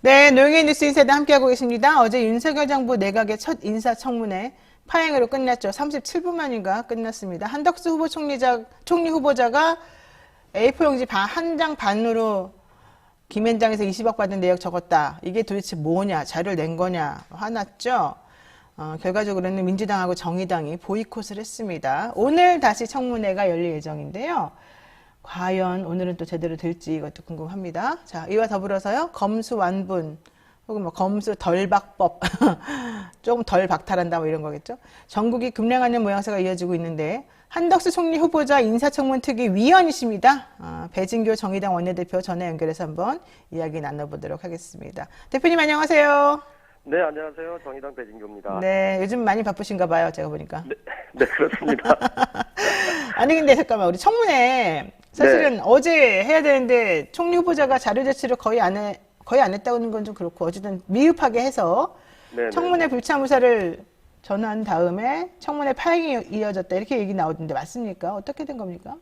네, 노영희 뉴스 인사이드 함께하고 계십니다. 어제 윤석열 정부 내각의 첫 인사청문회 파행으로 끝났죠. 37분 만인가 끝났습니다. 한덕수 총리 후보자가 A4 용지 한 장 반으로 김현장에서 20억 받은 내역 적었다. 이게 도대체 뭐냐, 자료를 낸 거냐, 화났죠. 결과적으로는 민주당하고 정의당이 보이콧을 했습니다. 오늘 다시 청문회가 열릴 예정인데요. 과연 오늘은 또 제대로 될지 이것도 궁금합니다. 자, 이와 더불어서요, 검수완분 혹은 뭐 검수덜박법 조금 덜 박탈한다 뭐 이런 거겠죠. 전국이 급량하는 모양새가 이어지고 있는데 한덕수 총리 후보자 인사청문 특위 위원이십니다. 배진교 정의당 원내대표 전화 연결해서 한번 이야기 나눠보도록 하겠습니다. 대표님 안녕하세요. 네, 안녕하세요. 정의당 배진교입니다. 네, 요즘 많이 바쁘신가 봐요. 제가 보니까. 네, 그렇습니다. 아니 근데 잠깐만, 우리 청문회 사실은 네. 어제 해야 되는데 총리 후보자가 자료 제출을 거의 안 했다는 건 좀 그렇고 어쨌든 미흡하게 해서 네, 청문회 불참 의사를 전한 다음에 청문회 파행이 이어졌다 이렇게 얘기 나오던데 맞습니까? 어떻게 된 겁니까?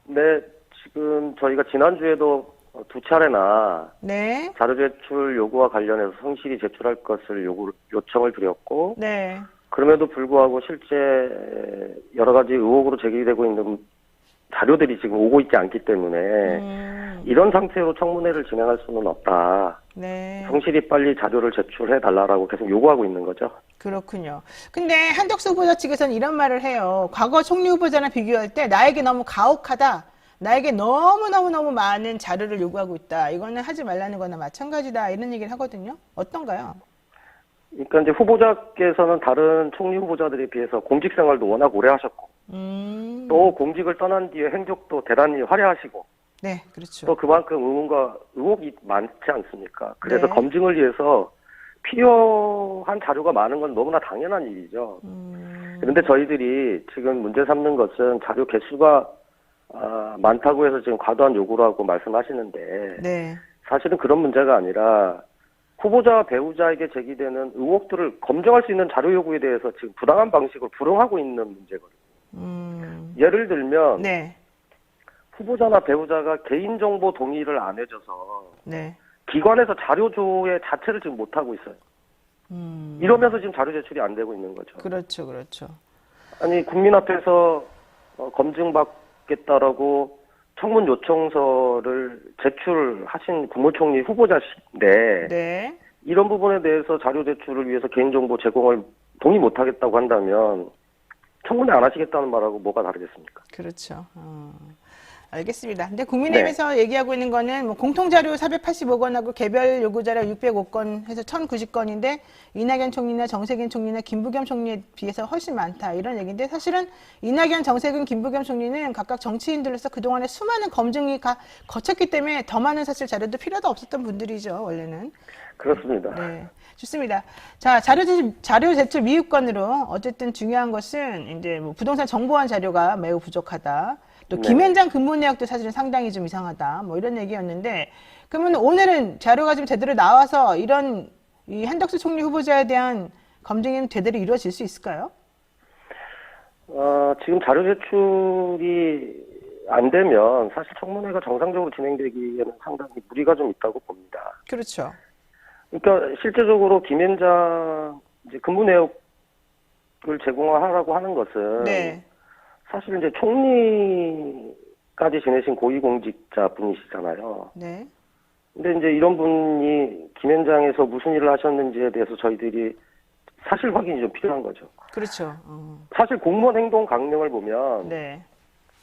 네, 지금 저희가 지난주에도 두 차례나 네. 자료 제출 요구와 관련해서 성실히 제출할 것을 요청을 드렸고, 네. 그럼에도 불구하고 실제 여러 가지 의혹으로 제기되고 있는 자료들이 지금 오고 있지 않기 때문에 이런 상태로 청문회를 진행할 수는 없다. 네. 성실히 빨리 자료를 제출해 달라고 계속 요구하고 있는 거죠. 그렇군요. 근데 한덕수 후보자 측에서는 이런 말을 해요. 과거 총리 후보자랑 비교할 때 나에게 너무 가혹하다. 나에게 너무너무 많은 자료를 요구하고 있다. 이거는 하지 말라는 거나 마찬가지다. 이런 얘기를 하거든요. 어떤가요? 그러니까 이제 후보자께서는 다른 총리 후보자들에 비해서 공직 생활도 워낙 오래 하셨고, 또 공직을 떠난 뒤에 행적도 대단히 화려하시고, 네, 그렇죠. 또 그만큼 의혹이 많지 않습니까? 그래서 네. 검증을 위해서 필요한 자료가 많은 건 너무나 당연한 일이죠. 그런데 저희들이 지금 문제 삼는 것은 자료 개수가 많다고 해서 지금 과도한 요구라고 말씀하시는데, 네. 사실은 그런 문제가 아니라 후보자와 배우자에게 제기되는 의혹들을 검증할 수 있는 자료 요구에 대해서 지금 부당한 방식으로 불응하고 있는 문제거든요. 예를 들면 네. 후보자나 배우자가 개인정보 동의를 안 해줘서 네. 기관에서 자료 조회 자체를 지금 못하고 있어요. 이러면서 지금 자료 제출이 안 되고 있는 거죠. 그렇죠, 그렇죠. 아니, 국민 앞에서 검증받겠다라고 청문 요청서를 제출하신 국무총리 후보자신데, 네. 이런 부분에 대해서 자료 제출을 위해서 개인정보 제공을 동의 못하겠다고 한다면 청문회 안 하시겠다는 말하고 뭐가 다르겠습니까? 그렇죠. 알겠습니다. 근데 국민의힘에서 얘기하고 있는 거는 뭐 공통자료 485건하고 개별 요구자료 605건 해서 1090건인데 이낙연 총리나 정세균 총리나 김부겸 총리에 비해서 훨씬 많다 이런 얘기인데 사실은 이낙연, 정세균, 김부겸 총리는 각각 정치인들로서 그동안에 수많은 검증이 거쳤기 때문에 더 많은 사실 자료도 필요도 없었던 분들이죠, 원래는. 그렇습니다. 네, 좋습니다. 자, 자료 제출 미흡건으로 어쨌든 중요한 것은 이제 뭐 부동산 정보원 자료가 매우 부족하다. 또 네. 김현장 근무 내역도 사실은 상당히 좀 이상하다. 뭐 이런 얘기였는데 그러면 오늘은 자료가 좀 제대로 나와서 이런 이 한덕수 총리 후보자에 대한 검증이 제대로 이루어질 수 있을까요? 지금 자료 제출이 안 되면 사실 청문회가 정상적으로 진행되기에는 상당히 무리가 좀 있다고 봅니다. 그렇죠. 그러니까 실제적으로 김현장 이제 근무 내역을 제공하라고 하는 것은 네. 사실 이제 총리까지 지내신 고위공직자 분이시잖아요. 네. 근데 이제 이런 분이 김현장에서 무슨 일을 하셨는지에 대해서 저희들이 사실 확인이 좀 필요한 거죠. 그렇죠. 사실 공무원 행동 강령을 보면 네.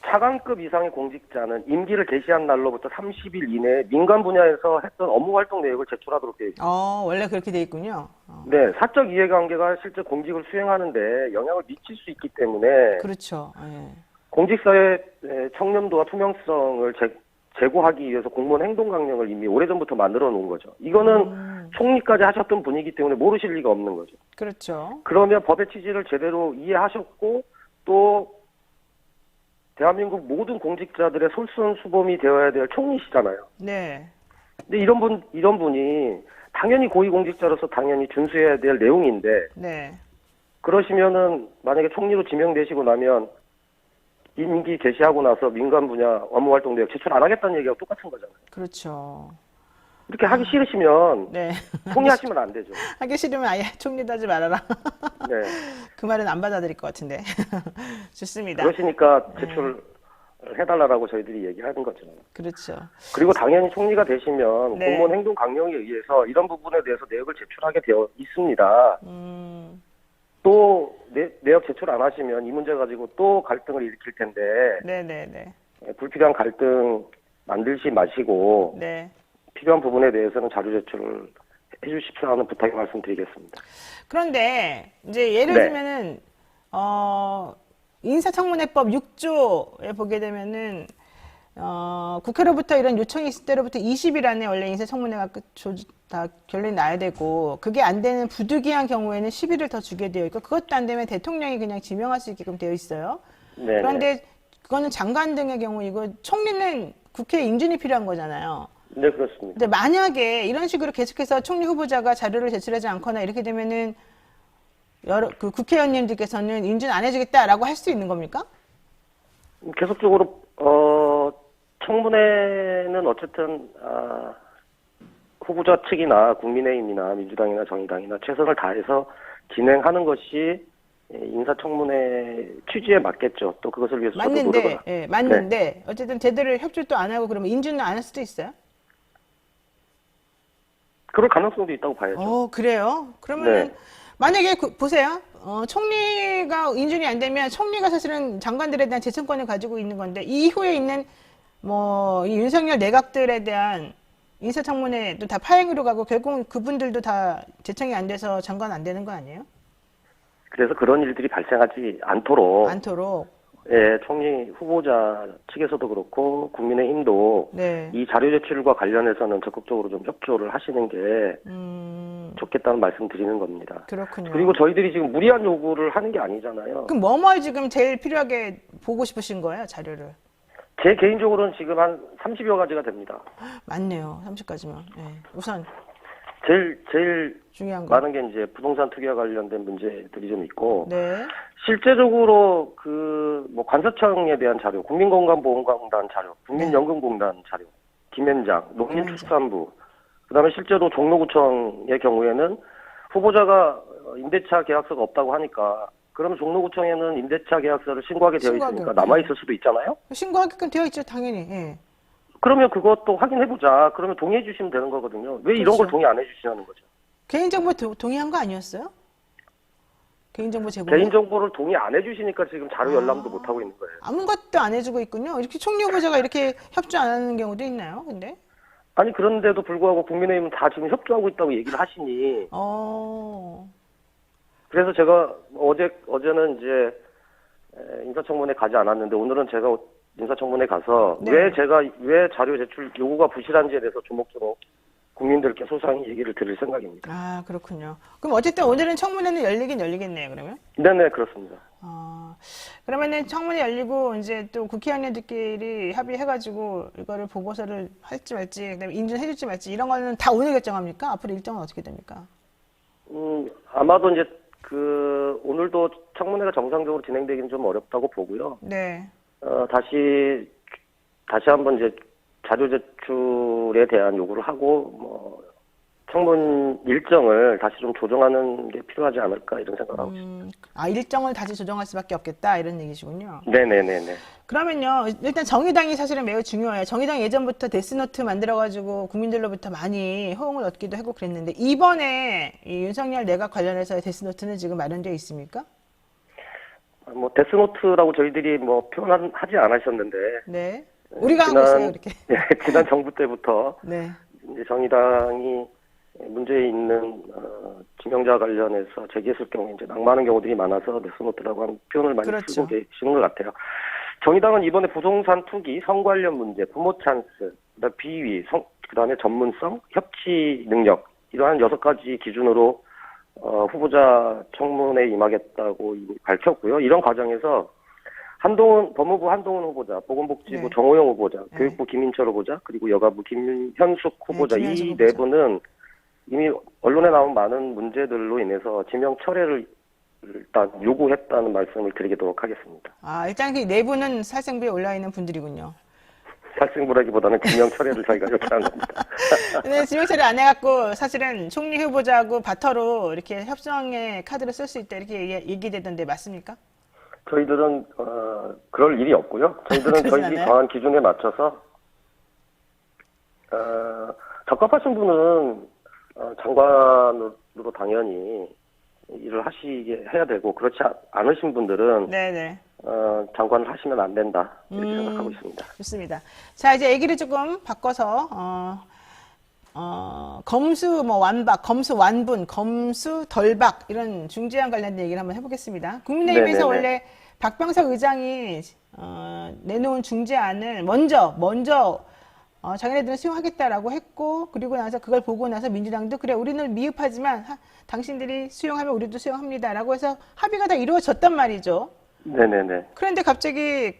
차관급 이상의 공직자는 임기를 개시한 날로부터 30일 이내에 민간 분야에서 했던 업무 활동 내역을 제출하도록 되어 있습니다. 원래 그렇게 돼 있군요. 네, 사적 이해관계가 실제 공직을 수행하는데 영향을 미칠 수 있기 때문에 그렇죠. 예. 공직사의 청렴도와 투명성을 제고하기 위해서 공무원 행동 강령을 이미 오래전부터 만들어 놓은 거죠. 이거는 총리까지 하셨던 분이기 때문에 모르실 리가 없는 거죠. 그렇죠. 그러면 법의 취지를 제대로 이해하셨고 또 대한민국 모든 공직자들의 솔선수범이 되어야 될 총리시잖아요. 네. 근데 이런 분이 당연히 고위공직자로서 당연히 준수해야 될 내용인데, 네. 그러시면은 만약에 총리로 지명되시고 나면 임기 개시하고 나서 민간 분야 업무 활동 내역 제출 안 하겠다는 얘기하고 똑같은 거잖아요. 그렇죠. 이렇게 하기 싫으시면 네. 총리하시면 안 되죠. 하기 싫으면 아예 총리도 하지 말아라. 네. 그 말은 안 받아들일 것 같은데. 좋습니다. 그러시니까 제출을 해달라고 저희들이 얘기하는 거죠. 그렇죠. 그리고 당연히 총리가 되시면 네. 공무원 행동 강령에 의해서 이런 부분에 대해서 내역을 제출하게 되어 있습니다. 또 내역 제출 안 하시면 이 문제 가지고 또 갈등을 일으킬 텐데 네네네. 불필요한 갈등 만들지 마시고 네. 필요한 부분에 대해서는 자료 제출을 해주십시오 하는 부탁의 말씀드리겠습니다. 그런데 이제 예를 네. 들면은 인사청문회법 6조에 보게 되면은 국회로부터 이런 요청이 있을 때로부터 20일 안에 원래 인사청문회가 다 결론이 나야 되고 그게 안 되는 부득이한 경우에는 10일을 더 주게 되어 있고 그것도 안 되면 대통령이 그냥 지명할 수 있게끔 되어 있어요. 네. 그런데 그거는 장관 등의 경우이고 총리는 국회에 인준이 필요한 거잖아요. 네, 그렇습니다. 근데 만약에 이런 식으로 계속해서 총리 후보자가 자료를 제출하지 않거나 이렇게 되면은 그 국회의원님들께서는 인준 안 해주겠다라고 할 수 있는 겁니까? 계속적으로 청문회는 어쨌든 후보자 측이나 국민의힘이나 민주당이나 정의당이나 최선을 다해서 진행하는 것이 인사청문회 취지에 맞겠죠. 또 그것을 위해서 저도 노력을. 맞는데 어쨌든 제대로 협조도 안 하고 그러면 인준은 안 할 수도 있어요? 그럴 가능성도 있다고 봐야죠. 그래요? 그러면은 네. 만약에 보세요. 총리가 인준이 안 되면 총리가 사실은 장관들에 대한 재청권을 가지고 있는 건데 이후에 있는 이 윤석열 내각들에 대한 인사청문회도 다 파행으로 가고 결국 그분들도 다 제청이 안 돼서 장관 안 되는 거 아니에요? 그래서 그런 일들이 발생하지 않도록 예, 총리 후보자 측에서도 그렇고 국민의힘도 네. 이 자료 제출과 관련해서는 적극적으로 좀 협조를 하시는 게 좋겠다는 말씀 드리는 겁니다. 그렇군요. 그리고 저희들이 지금 무리한 요구를 하는 게 아니잖아요. 그럼 뭐뭐 지금 제일 필요하게 보고 싶으신 거예요, 자료를? 제 개인적으로는 지금 한 30여 가지가 됩니다. 맞네요, 30가지면. 네. 우선 제일 중요한 거. 많은 게 이제 부동산 투기와 관련된 문제들이 좀 있고, 네. 실제적으로 관세청에 대한 자료, 국민건강보험공단 자료, 국민연금공단 자료, 김현장, 농림축산부, 그다음에 실제로 종로구청의 경우에는 후보자가 임대차 계약서가 없다고 하니까 그러면 종로구청에는 임대차 계약서를 신고하게 되어 있으니까 남아있을 수도 있잖아요? 신고하게끔 되어 있죠, 당연히. 예. 그러면 그것도 확인해보자. 그러면 동의해 주시면 되는 거거든요. 왜 이런 걸 동의 안 해주시냐는 거죠. 개인정보 동의한 거 아니었어요? 개인정보 제공. 개인정보를 동의 안 해주시니까 지금 자료 열람도 못하고 있는 거예요. 아무것도 안 해주고 있군요. 이렇게 총리 후보자가 이렇게 협조 안 하는 경우도 있나요, 근데? 아니, 그런데도 불구하고 국민의힘은 다 지금 협조하고 있다고 얘기를 하시니. 그래서 제가 어제는 이제 인사청문회 가지 않았는데 오늘은 제가 인사청문회 가서 네. 왜 자료 제출 요구가 부실한지에 대해서 조목조목 국민들께 소상히 얘기를 드릴 생각입니다. 아, 그렇군요. 그럼 어쨌든 오늘은 청문회는 열리겠네요, 그러면? 네네, 그렇습니다. 그러면은 청문회 열리고 이제 또 국회의원님들끼리 합의해가지고 이거를 보고서를 할지 말지, 그다음에 인준해줄지 말지 이런 거는 다 오늘 결정합니까? 앞으로 일정은 어떻게 됩니까? 아마도 이제 오늘도 청문회가 정상적으로 진행되기는 좀 어렵다고 보고요. 네. 다시 한번 이제 자료 제출에 대한 요구를 하고 청문 일정을 다시 좀 조정하는 게 필요하지 않을까 이런 생각을 하고 있습니다. 일정을 다시 조정할 수밖에 없겠다 이런 얘기시군요. 네네네네. 그러면요, 일단 정의당이 사실은 매우 중요해요. 정의당 예전부터 데스노트 만들어가지고 국민들로부터 많이 호응을 얻기도 하고 그랬는데 이번에 이 윤석열 내각 관련해서의 데스노트는 지금 마련되어 있습니까? 데스노트라고 저희들이 표현하지 않으셨는데. 네. 우리가 하고 있어요, 이렇게. 네, 지난 정부 때부터. 네. 이제 정의당이 문제에 있는 지명자 관련해서 제기했을 경우에 이제 낙마하는 경우들이 많아서 데스노트라고 하는 표현을 많이 그렇죠. 쓰고 계시는 것 같아요. 정의당은 이번에 부동산 투기, 성 관련 문제, 부모 찬스, 그다음 비위, 그다음에 전문성, 협치 능력 이러한 6가지 기준으로 후보자 청문회에 임하겠다고 이미 밝혔고요. 이런 과정에서 법무부 한동훈 후보자, 보건복지부 네. 정호영 후보자, 네. 교육부 김인철 후보자, 그리고 여가부 김현숙 후보자 김현숙 이 후보자. 네 분은 이미 언론에 나온 많은 문제들로 인해서 지명 철회를 일단 요구했다는 말씀을 드리도록 하겠습니다. 일단 그 네 분은 살생부에 올라 있는 분들이군요. 살생부라기보다는 지명 철회를 저희가 요청한 겁니다. 근데 지명 처리 안 해갖고 사실은 총리 후보자하고 바터로 이렇게 협상의 카드를 쓸 수 있다 이렇게 얘기되던데 맞습니까? 저희들은 그럴 일이 없고요. 저희들은 그러진 저희들이 않아요? 정한 기준에 맞춰서 적합하신 분은 장관으로 당연히 일을 해야 되고 그렇지 않으신 분들은 네네. 장관을 하시면 안 된다 이렇게 생각하고 있습니다. 좋습니다. 자, 이제 얘기를 조금 바꿔서, 검수 뭐 완박, 검수 완분, 검수 덜박, 이런 중재안 관련된 얘기를 한번 해보겠습니다. 국민의힘에서 네네네. 원래 박병석 의장이, 내놓은 중재안을 먼저, 자기네들은 수용하겠다라고 했고, 그리고 나서 그걸 보고 나서 민주당도 그래, 우리는 미흡하지만 당신들이 수용하면 우리도 수용합니다라고 해서 합의가 다 이루어졌단 말이죠. 네네네. 그런데 갑자기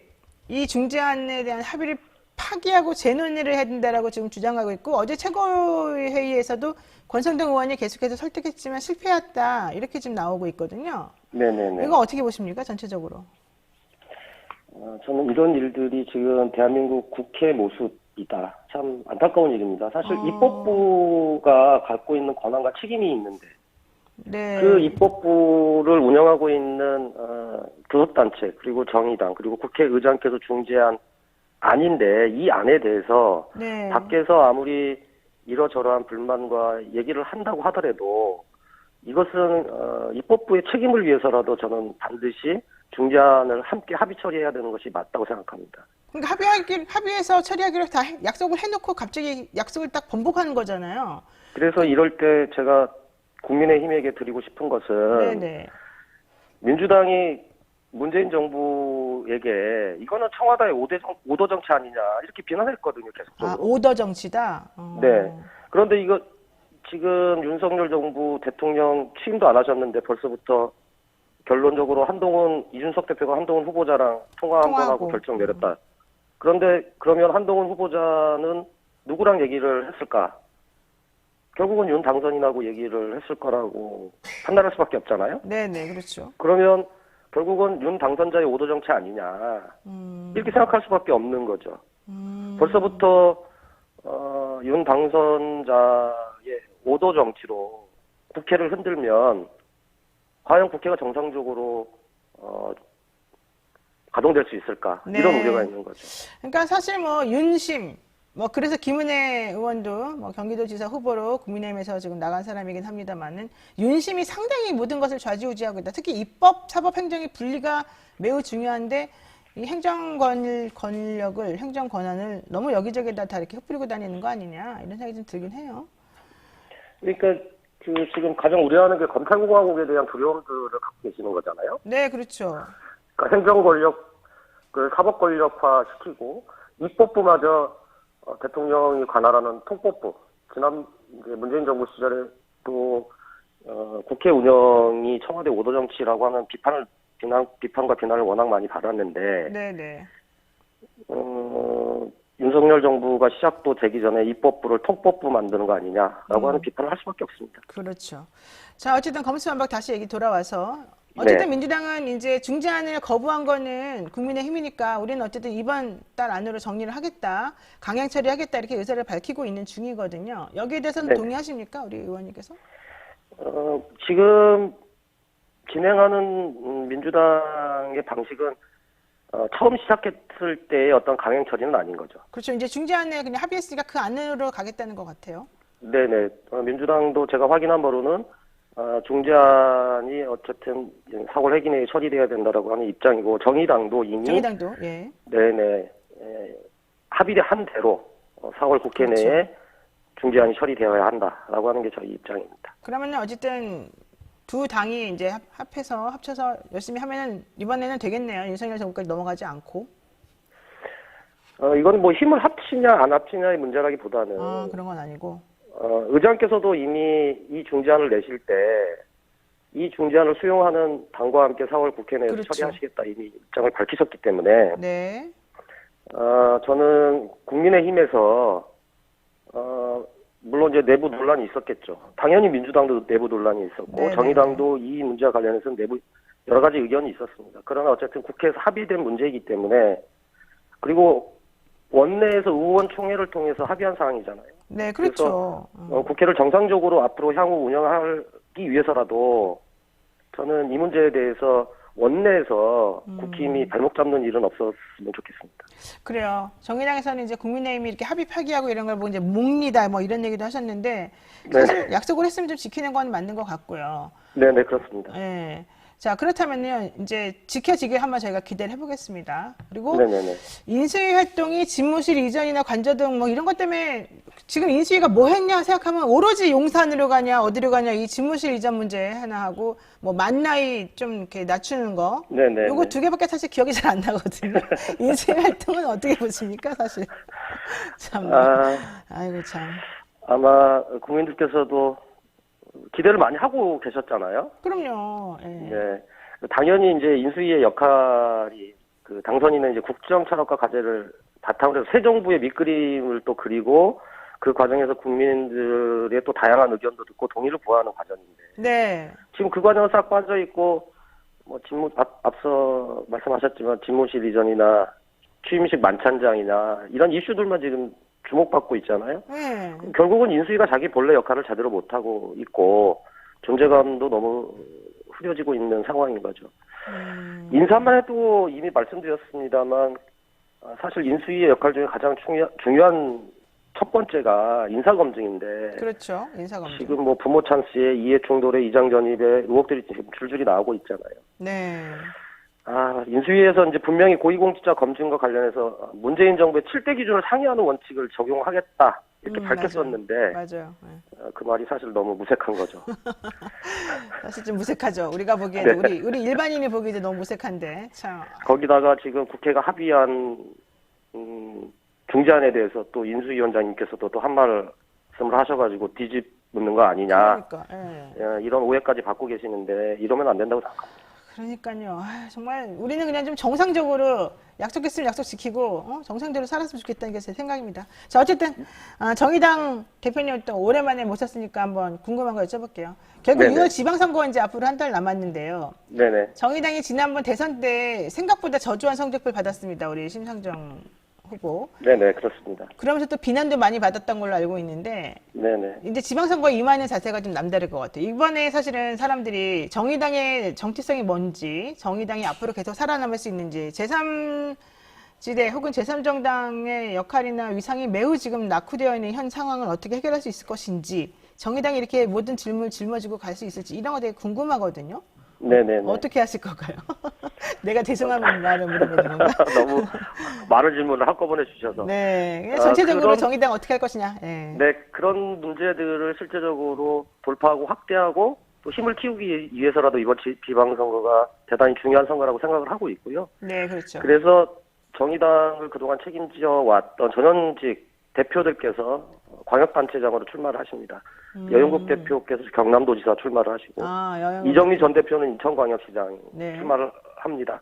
이 중재안에 대한 합의를 파기하고 재논의를 해야 된다라고 지금 주장하고 있고 어제 최고회의에서도 권성동 의원이 계속해서 설득했지만 실패했다 이렇게 지금 나오고 있거든요. 네네네. 이거 어떻게 보십니까 전체적으로? 저는 이런 일들이 지금 대한민국 국회 모습이다. 참 안타까운 일입니다. 사실 입법부가 갖고 있는 권한과 책임이 있는데 네. 그 입법부를 운영하고 있는 교섭단체 그리고 정의당 그리고 국회의장께서 중재한 안인데 이 안에 대해서 네. 밖에서 아무리 이러저러한 불만과 얘기를 한다고 하더라도 이것은 입법부의 책임을 위해서라도 저는 반드시 중재안을 함께 합의 처리해야 되는 것이 맞다고 생각합니다. 그러니까 합의해서 처리하기로 다 약속을 해놓고 갑자기 약속을 딱 번복하는 거잖아요. 그래서 이럴 때 제가 국민의힘에게 드리고 싶은 것은 네네. 민주당이 문재인 정부에게 이거는 청와대의 오도 정치 아니냐 이렇게 비난했거든요. 계속적으로. 오더 정치다. 네. 그런데 이거 지금 윤석열 정부 대통령 취임도 안 하셨는데 벌써부터 결론적으로 이준석 대표가 한동훈 후보자랑 통화 한 번 통화하고. 하고 결정 내렸다. 그런데 그러면 한동훈 후보자는 누구랑 얘기를 했을까? 결국은 윤 당선인하고 얘기를 했을 거라고 판단할 수밖에 없잖아요. 네네, 그렇죠. 그러면 결국은 윤 당선자의 오도 정치 아니냐 이렇게 생각할 수밖에 없는 거죠. 벌써부터 윤 당선자의 오도 정치로 국회를 흔들면 과연 국회가 정상적으로 가동될 수 있을까 네. 이런 우려가 있는 거죠. 그러니까 사실 뭐 윤심 그래서 김은혜 의원도 경기도지사 후보로 국민의힘에서 지금 나간 사람이긴 합니다만은 윤심이 상당히 모든 것을 좌지우지하고 있다. 특히 입법, 사법, 행정의 분리가 매우 중요한데 이 행정 권한을 너무 여기저기다 다 이렇게 흩뿌리고 다니는 거 아니냐 이런 생각이 좀 들긴 해요. 그러니까 지금 가장 우려하는 게 검찰공화국에 대한 두려움들을 갖고 계시는 거잖아요. 네, 그렇죠. 그러니까 행정 권력을 사법 권력화 시키고 입법부마저 대통령이 관할하는 통법부, 지난 문재인 정부 시절에 또 국회 운영이 청와대 오도 정치라고 하는 비판과 비난을 워낙 많이 받았는데, 네네. 윤석열 정부가 시작도 되기 전에 입법부를 통법부 만드는 거 아니냐라고 하는 비판을 할 수밖에 없습니다. 그렇죠. 자, 어쨌든 검수완박 다시 얘기 돌아와서 어쨌든 네. 민주당은 이제 중재안을 거부한 거는 국민의힘이니까 우리는 어쨌든 이번 달 안으로 정리를 하겠다, 강행 처리하겠다 이렇게 의사를 밝히고 있는 중이거든요. 여기에 대해서는 네. 동의하십니까, 우리 의원님께서? 지금 진행하는 민주당의 방식은 처음 시작했을 때의 어떤 강행 처리는 아닌 거죠. 그렇죠. 이제 중재안에 그냥 합의했으니까 그 안으로 가겠다는 것 같아요. 네네. 민주당도 제가 확인한 바로는 중재안이 어쨌든 4월 회기 내에 처리돼야 된다라고 하는 입장이고 정의당도 이미 정의당도 예. 네네 합의한 대로 4월 국회 그렇죠. 내에 중재안이 처리되어야 한다라고 하는 게 저희 입장입니다. 그러면은 어쨌든 두 당이 이제 합쳐서 열심히 하면은 이번에는 되겠네요. 윤석열 정부까지 넘어가지 않고. 이건 뭐 힘을 합치냐 안 합치냐의 문제라기보다는 그런 건 아니고. 의장께서도 이미 이 중재안을 내실 때 이 중재안을 수용하는 당과 함께 4월 국회 내에서 그렇죠. 처리하시겠다 이미 입장을 밝히셨기 때문에 네. 저는 국민의힘에서 물론 이제 내부 논란이 있었겠죠. 당연히 민주당도 내부 논란이 있었고 네네. 정의당도 이 문제와 관련해서 내부 여러 가지 의견이 있었습니다. 그러나 어쨌든 국회에서 합의된 문제이기 때문에 그리고 원내에서 의원총회를 통해서 합의한 사항이잖아요. 네, 그렇죠. 국회를 정상적으로 앞으로 향후 운영하기 위해서라도 저는 이 문제에 대해서 원내에서 국힘이 발목 잡는 일은 없었으면 좋겠습니다. 그래요. 정의당에서는 이제 국민의힘이 이렇게 합의 파기하고 이런 걸 보고 이제 몽리다 뭐 이런 얘기도 하셨는데 사실 약속을 했으면 좀 지키는 건 맞는 것 같고요. 네, 그렇습니다. 네. 자, 그렇다면요, 이제 지켜지길 한번 저희가 기대를 해보겠습니다. 그리고 네네네. 인수위 활동이 집무실 이전이나 관저등 뭐 이런 것 때문에 지금 인수위가 뭐 했냐 생각하면 오로지 용산으로 가냐 어디로 가냐 이 집무실 이전 문제 하나 하고 뭐 만 나이 좀 이렇게 낮추는 거 네네. 요거 두 개밖에 사실 기억이 잘 안 나거든요. 인수위 활동은 어떻게 보십니까 사실? 참. 아이고 참. 아마 국민들께서도 기대를 많이 하고 계셨잖아요. 그럼요. 예. 네. 당연히 이제 인수위의 역할이 그 당선인은 이제 국정 철학과 과제를 바탕으로 해서 새 정부의 밑그림을 또 그리고 그 과정에서 국민들의 또 다양한 의견도 듣고 동의를 구하는 과정인데. 네. 지금 그 과정은 싹 빠져 있고 뭐 앞서 말씀하셨지만 집무실 이전이나 취임식 만찬장이나 이런 이슈들만 지금 주목받고 있잖아요. 네. 결국은 인수위가 자기 본래 역할을 제대로 못하고 있고 존재감도 너무 흐려지고 있는 상황인 거죠. 인사만 해도 이미 말씀드렸습니다만 사실 인수위의 역할 중에 가장 중요한 첫 번째가 인사검증인데 그렇죠. 인사검증. 지금 뭐 부모 찬스에 이해충돌에 이장전입에 의혹들이 지금 줄줄이 나오고 있잖아요. 네. 인수위에서 이제 분명히 고위공직자 검증과 관련해서 문재인 정부의 7대 기준을 상회하는 원칙을 적용하겠다 이렇게 밝혔었는데 맞아요. 네. 그 말이 사실 너무 무색한 거죠. 사실 좀 무색하죠. 우리가 보기에는 네. 우리 일반인이 보기에도 너무 무색한데 참. 거기다가 지금 국회가 합의한 중재안에 대해서 또 인수위원장님께서도 또 한 말씀을 하셔가지고 뒤집는 거 아니냐. 그러니까. 이런 오해까지 받고 계시는데 이러면 안 된다고 생각합니다. 그러니까요. 정말 우리는 그냥 좀 정상적으로 약속했으면 약속 지키고 정상대로 살았으면 좋겠다는 게 제 생각입니다. 자, 어쨌든 정의당 대표님 또 오랜만에 모셨으니까 한번 궁금한 거 여쭤볼게요. 결국 네네. 6월 지방선거 이제 앞으로 한 달 남았는데요. 네네. 정의당이 지난번 대선 때 생각보다 저조한 성적을 받았습니다. 우리 심상정 후보. 네네, 그렇습니다. 그러면서 또 비난도 많이 받았던 걸로 알고 있는데 네네. 이제 지방선거에 임하는 자세가 좀 남다를 것 같아요. 이번에 사실은 사람들이 정의당의 정체성이 뭔지, 정의당이 앞으로 계속 살아남을 수 있는지, 제3지대 혹은 제3정당의 역할이나 위상이 매우 지금 낙후되어 있는 현 상황을 어떻게 해결할 수 있을 것인지, 정의당이 이렇게 모든 질문을 짊어지고 갈 수 있을지 이런 거 되게 궁금하거든요. 네네네. 어떻게 하실 건가요? 내가 죄송한 말을 물어보는 건가? 너무 많은 질문을 한꺼번에 주셔서. 네, 전체적으로 그런, 정의당 어떻게 할 것이냐. 네. 네, 그런 문제들을 실제적으로 돌파하고 확대하고 또 힘을 키우기 위해서라도 이번 지방선거가 대단히 중요한 선거라고 생각을 하고 있고요. 네, 그렇죠. 그래서 정의당을 그동안 책임져 왔던 전현직 대표들께서 광역단체장으로 출마를 하십니다. 여영국 대표께서 경남도지사 출마를 하시고 이정미 전 대표는 인천광역시장 네. 출마를 합니다.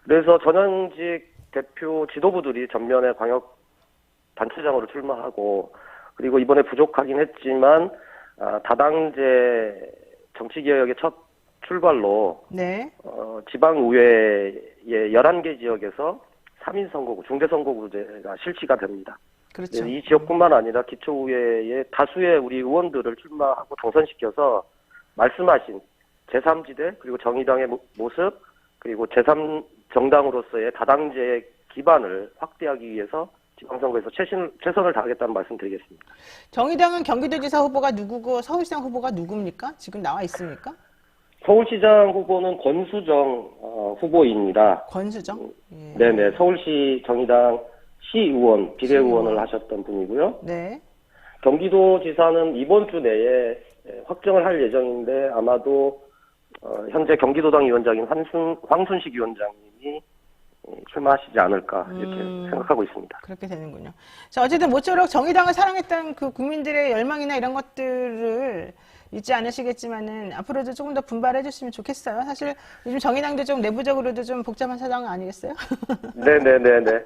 그래서 전현직 대표 지도부들이 전면에 광역단체장으로 출마하고 그리고 이번에 부족하긴 했지만 다당제 정치개혁의 첫 출발로 네. 지방의회의 11개 지역에서 3인 선거구, 중대선거구제가 실시가 됩니다. 그렇죠. 이 지역뿐만 아니라 기초의회의 다수의 우리 의원들을 출마하고 당선시켜서 말씀하신 제3지대 그리고 정의당의 모습 그리고 제3정당으로서의 다당제 기반을 확대하기 위해서 지방선거에서 최선을 다하겠다는 말씀드리겠습니다. 정의당은 경기도지사 후보가 누구고 서울시장 후보가 누굽니까? 지금 나와 있습니까? 서울시장 후보는 권수정 후보입니다. 권수정? 예. 네네. 서울시 정의당 시의원, 비례의원을 하셨던 분이고요. 네. 경기도지사는 이번 주 내에 확정을 할 예정인데 아마도 현재 경기도당 위원장인 황순식 위원장님이 출마하시지 않을까 이렇게 생각하고 있습니다. 그렇게 되는군요. 자, 어쨌든 모쪼록 정의당을 사랑했던 그 국민들의 열망이나 이런 것들을 잊지 않으시겠지만은 앞으로도 조금 더 분발해 주시면 좋겠어요. 사실 요즘 정의당도 좀 내부적으로도 좀 복잡한 사정 아니겠어요? 네네네네.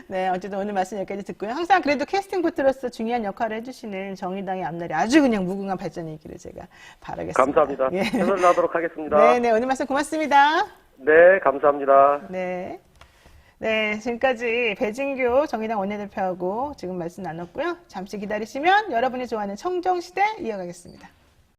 네, 어쨌든 오늘 말씀 여기까지 듣고요. 항상 그래도 캐스팅 보트로서 중요한 역할을 해주시는 정의당의 앞날이 아주 그냥 무궁한 발전이 있기를 제가 바라겠습니다. 감사합니다. 예. 최선을 다하도록 하겠습니다. 네네, 오늘 말씀 고맙습니다. 네, 감사합니다. 네. 네, 지금까지 배진교 정의당 원내대표하고 지금 말씀 나눴고요. 잠시 기다리시면 여러분이 좋아하는 청정시대 이어가겠습니다.